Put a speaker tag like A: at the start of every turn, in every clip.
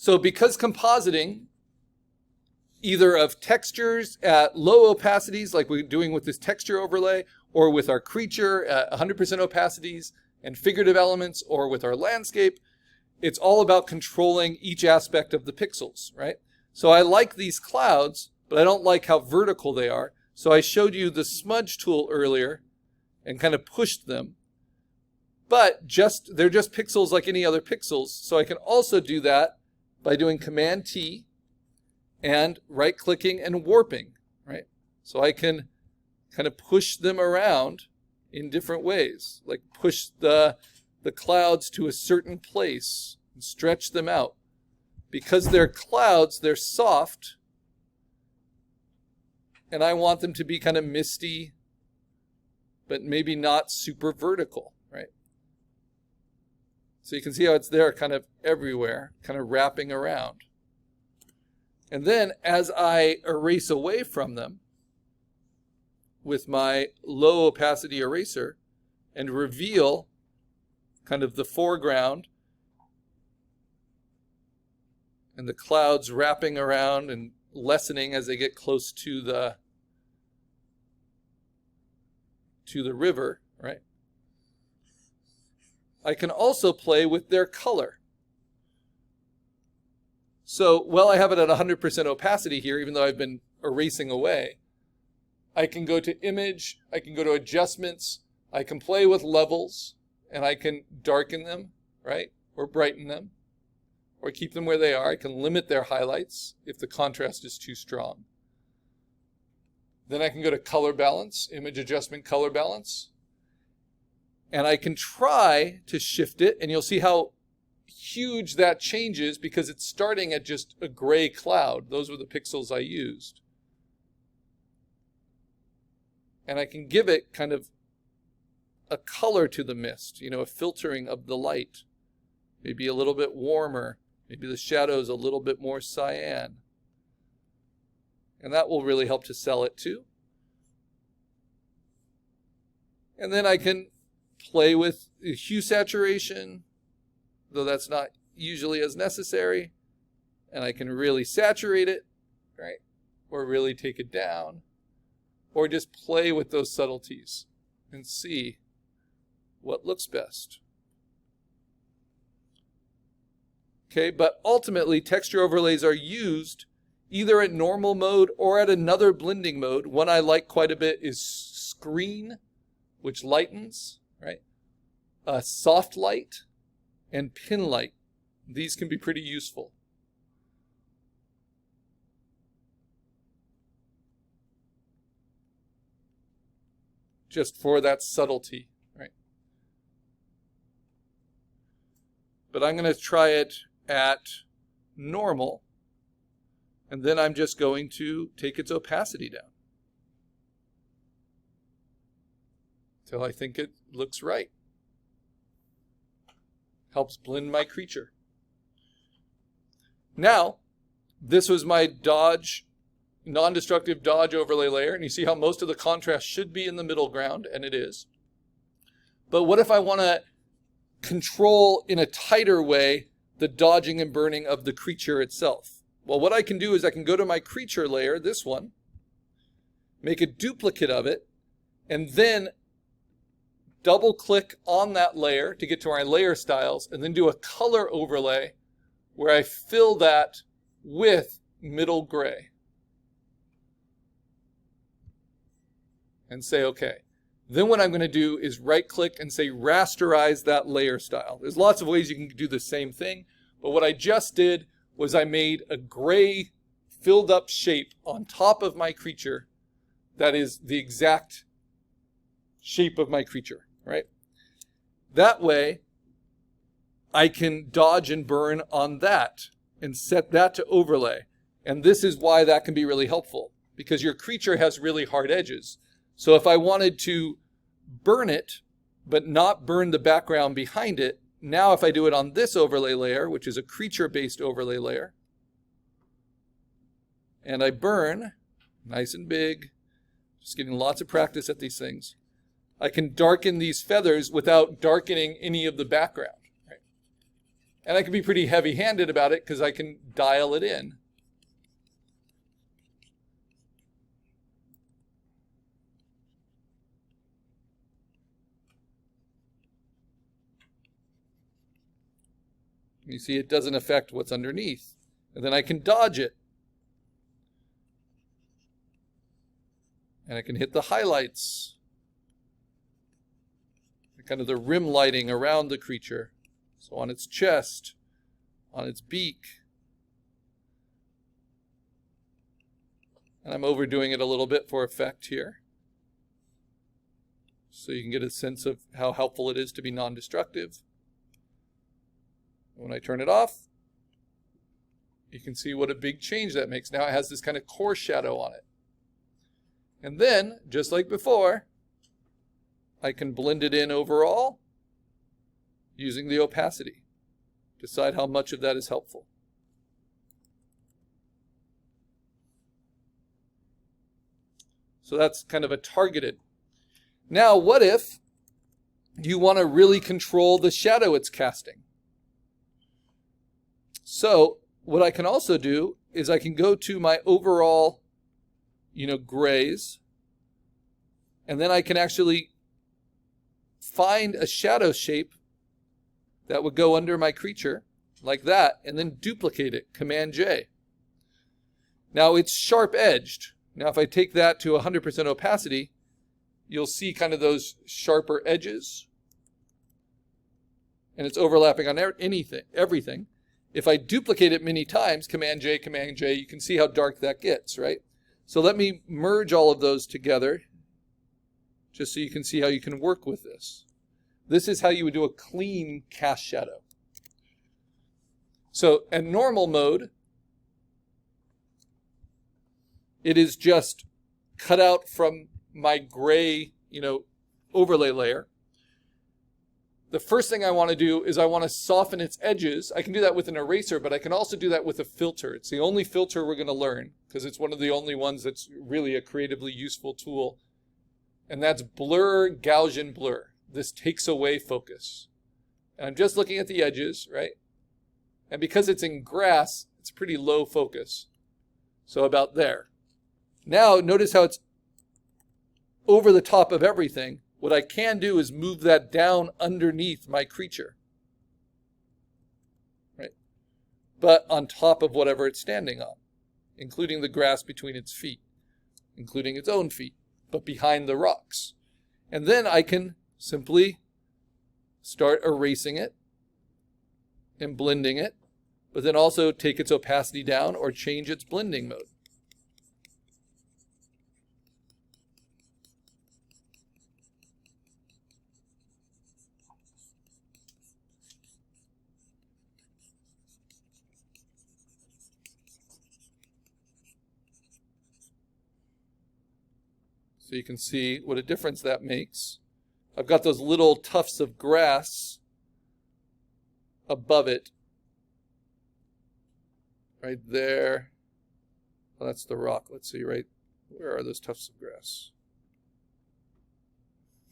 A: So because compositing, either of textures at low opacities, like we're doing with this texture overlay, or with our creature at 100% opacities, and figurative elements, or with our landscape, it's all about controlling each aspect of the pixels, right? So I like these clouds, but I don't like how vertical they are. So I showed you the smudge tool earlier and kind of pushed them. But they're just pixels like any other pixels. So I can also do that by doing Command T and right-clicking and warping, right? So I can kind of push them around in different ways, like push the clouds to a certain place and stretch them out. Because they're clouds, they're soft, and I want them to be kind of misty, but maybe not super vertical, right? So you can see how it's there kind of everywhere, kind of wrapping around. And then as I erase away from them with my low opacity eraser and reveal kind of the foreground and the clouds wrapping around and lessening as they get close to the river, right? I can also play with their color. So, well, I have it at 100% opacity here, even though I've been erasing away. I can go to Image, I can go to Adjustments, I can play with levels, and I can darken them, right? Or brighten them, or keep them where they are. I can limit their highlights if the contrast is too strong. Then I can go to Color Balance, Image Adjustment, Color Balance. And I can try to shift it, and you'll see how huge that changes because it's starting at just a gray cloud. Those were the pixels I used. And I can give it kind of a color to the mist, a filtering of the light. Maybe a little bit warmer. Maybe the shadow's a little bit more cyan. And that will really help to sell it too. And then I can play with hue saturation, though that's not usually as necessary. And I can really saturate it, right? Or really take it down. Or just play with those subtleties and see what looks best. Okay, but ultimately texture overlays are used either at normal mode or at another blending mode. One I like quite a bit is Screen, which lightens, right? Soft Light and Pin Light. These can be pretty useful. Just for that subtlety, right? But I'm going to try it at normal, and then I'm just going to take its opacity down till I think it looks right. Helps blend my creature. Now, this was my non-destructive dodge overlay layer, and you see how most of the contrast should be in the middle ground, and it is. But what if I want to control in a tighter way the dodging and burning of the creature itself? Well, what I can do is I can go to my creature layer, this one, make a duplicate of it, and then double click on that layer to get to our layer styles, and then do a color overlay where I fill that with middle gray. And say OK. Then what I'm going to do is right click and say rasterize that layer style. There's lots of ways you can do the same thing, but what I just did was I made a gray filled up shape on top of my creature that is the exact shape of my creature, right? That way I can dodge and burn on that and set that to overlay. And this is why that can be really helpful, because your creature has really hard edges. So if I wanted to burn it, but not burn the background behind it, now if I do it on this overlay layer, which is a creature-based overlay layer, and I burn, nice and big, just getting lots of practice at these things, I can darken these feathers without darkening any of the background. Right? And I can be pretty heavy-handed about it because I can dial it in. You see, it doesn't affect what's underneath. And then I can dodge it. And I can hit the highlights. Kind of the rim lighting around the creature. So on its chest, on its beak. And I'm overdoing it a little bit for effect here. So you can get a sense of how helpful it is to be non-destructive. When I turn it off, you can see what a big change that makes. Now it has this kind of core shadow on it. And then, just like before, I can blend it in overall using the opacity. Decide how much of that is helpful. So that's kind of a targeted. Now, what if you want to really control the shadow it's casting? So what I can also do is I can go to my overall, grays, and then I can actually find a shadow shape that would go under my creature like that, and then duplicate it, Command J. Now it's sharp edged. Now if I take that to 100% opacity, you'll see kind of those sharper edges, and it's overlapping on everything. If I duplicate it many times, Command J, you can see how dark that gets, right? So let me merge all of those together just so you can see how you can work with this. This is how you would do a clean cast shadow. So in normal mode, it is just cut out from my gray, overlay layer. The first thing I want to do is I want to soften its edges. I can do that with an eraser, but I can also do that with a filter. It's the only filter we're going to learn because it's one of the only ones that's really a creatively useful tool. And that's blur, Gaussian blur. This takes away focus. And I'm just looking at the edges, right? And because it's in grass, it's pretty low focus. So about there. Now notice how it's over the top of everything. What I can do is move that down underneath my creature, right? But on top of whatever it's standing on, including the grass between its feet, including its own feet, but behind the rocks. And then I can simply start erasing it and blending it, but then also take its opacity down or change its blending mode. So you can see what a difference that makes. I've got those little tufts of grass above it. Right there. Well, that's the rock. Let's see, right? Where are those tufts of grass?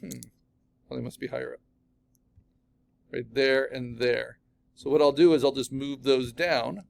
A: Well, they must be higher up. Right there and there. So what I'll do is I'll just move those down.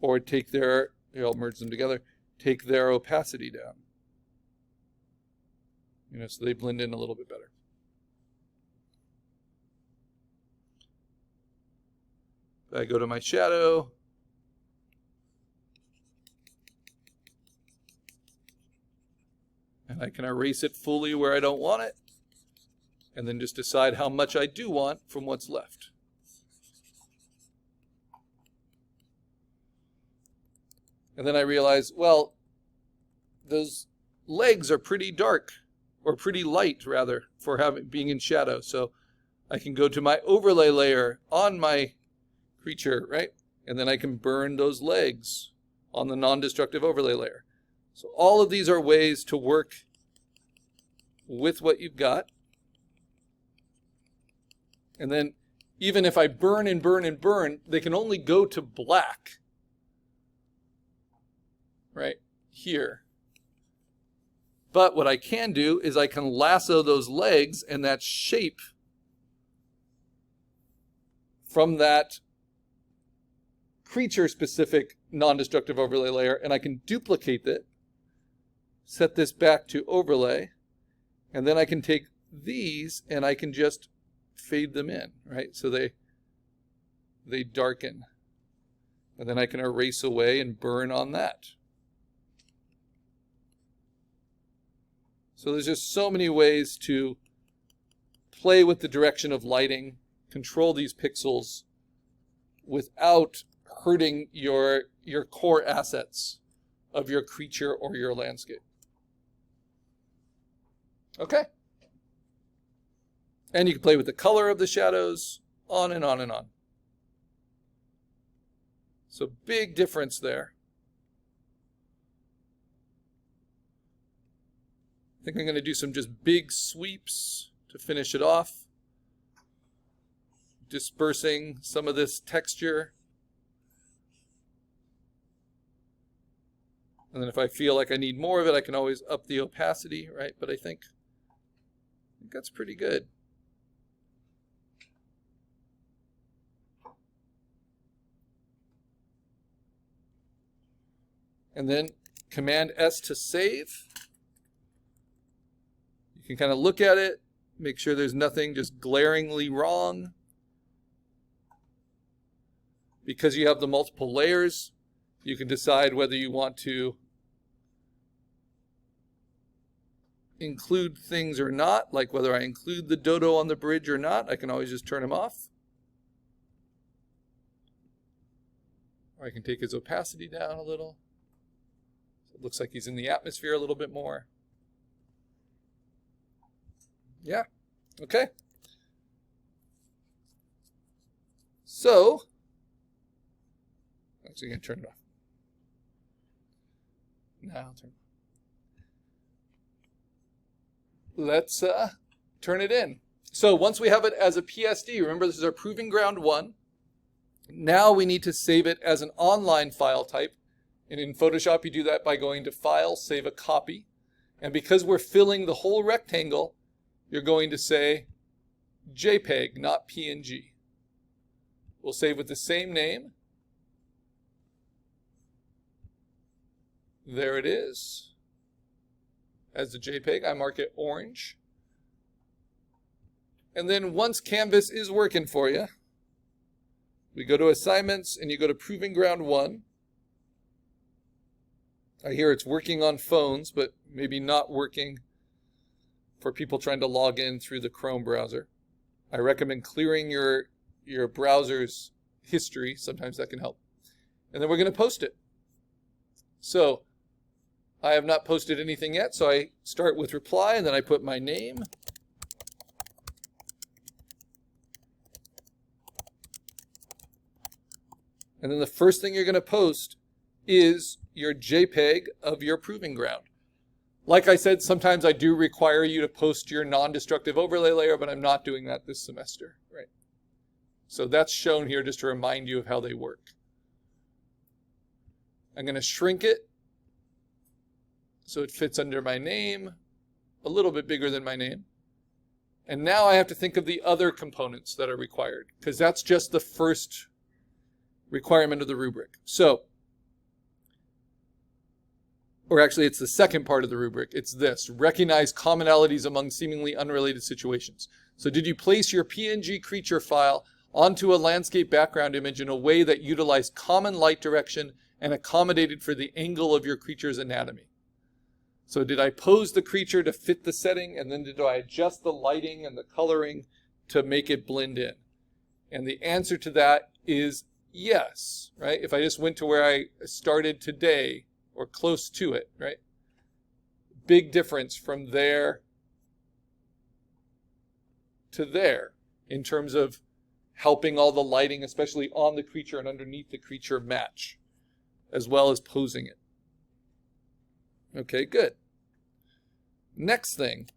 A: Or take their, I'll merge them together, take their opacity down. So they blend in a little bit better. I go to my shadow. And I can erase it fully where I don't want it. And then just decide how much I do want from what's left. And then I realize, well, those legs are pretty dark, or pretty light rather, for being in shadow. So I can go to my overlay layer on my creature, right? And then I can burn those legs on the non-destructive overlay layer. So all of these are ways to work with what you've got. And then even if I burn and burn and burn, they can only go to black. Right here. But what I can do is I can lasso those legs and that shape from that creature-specific non-destructive overlay layer, and I can duplicate it, set this back to overlay, and then I can take these and I can just fade them in, right? So they darken. And then I can erase away and burn on that. So there's just so many ways to play with the direction of lighting, control these pixels without hurting your core assets of your creature or your landscape. Okay? And you can play with the color of the shadows, on and on and on. So big difference there. I think I'm going to do some just big sweeps to finish it off. Dispersing some of this texture. And then if I feel like I need more of it, I can always up the opacity, right? But I think that's pretty good. And then Command S to save. You can kind of look at it, make sure there's nothing just glaringly wrong. Because you have the multiple layers, you can decide whether you want to include things or not, like whether I include the dodo on the bridge or not. I can always just turn him off. Or I can take his opacity down a little. So it looks like he's in the atmosphere a little bit more. Yeah, okay. So, actually going to turn it off. Now I'll turn it off. Let's turn it in. So once we have it as a PSD, remember this is our Proving Ground 1. Now we need to save it as an online file type. And in Photoshop, you do that by going to File, Save a Copy. And because we're filling the whole rectangle, you're going to say JPEG, not PNG. We'll save with the same name. There it is. As the JPEG, I mark it orange. And then once Canvas is working for you, we go to Assignments and you go to Proving Ground 1. I hear it's working on phones, but maybe not working for people trying to log in through the Chrome browser. I recommend clearing your browser's history. Sometimes that can help. And then we're going to post it. So I have not posted anything yet, so I start with reply, and then I put my name. And then the first thing you're going to post is your JPEG of your Proving Ground. Like I said, sometimes I do require you to post your non-destructive overlay layer, but I'm not doing that this semester, right? So that's shown here just to remind you of how they work. I'm going to shrink it so it fits under my name, a little bit bigger than my name. And now I have to think of the other components that are required, because that's just the first requirement of the rubric. So, or actually it's the second part of the rubric. It's this: recognize commonalities among seemingly unrelated situations. So did you place your PNG creature file onto a landscape background image in a way that utilized common light direction and accommodated for the angle of your creature's anatomy? So did I pose the creature to fit the setting, and then did I adjust the lighting and the coloring to make it blend in? And the answer to that is yes, right? If I just went to where I started today, or close to it, right? Big difference from there to there in terms of helping all the lighting, especially on the creature and underneath the creature, match, as well as posing it. Okay, good. Next thing,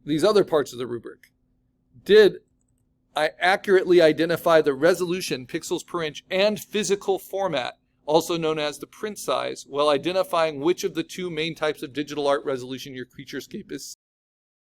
A: these other parts of the rubric. Did I accurately identify the resolution, pixels per inch, and physical format also known as the print size, while identifying which of the two main types of digital art resolution your creaturescape is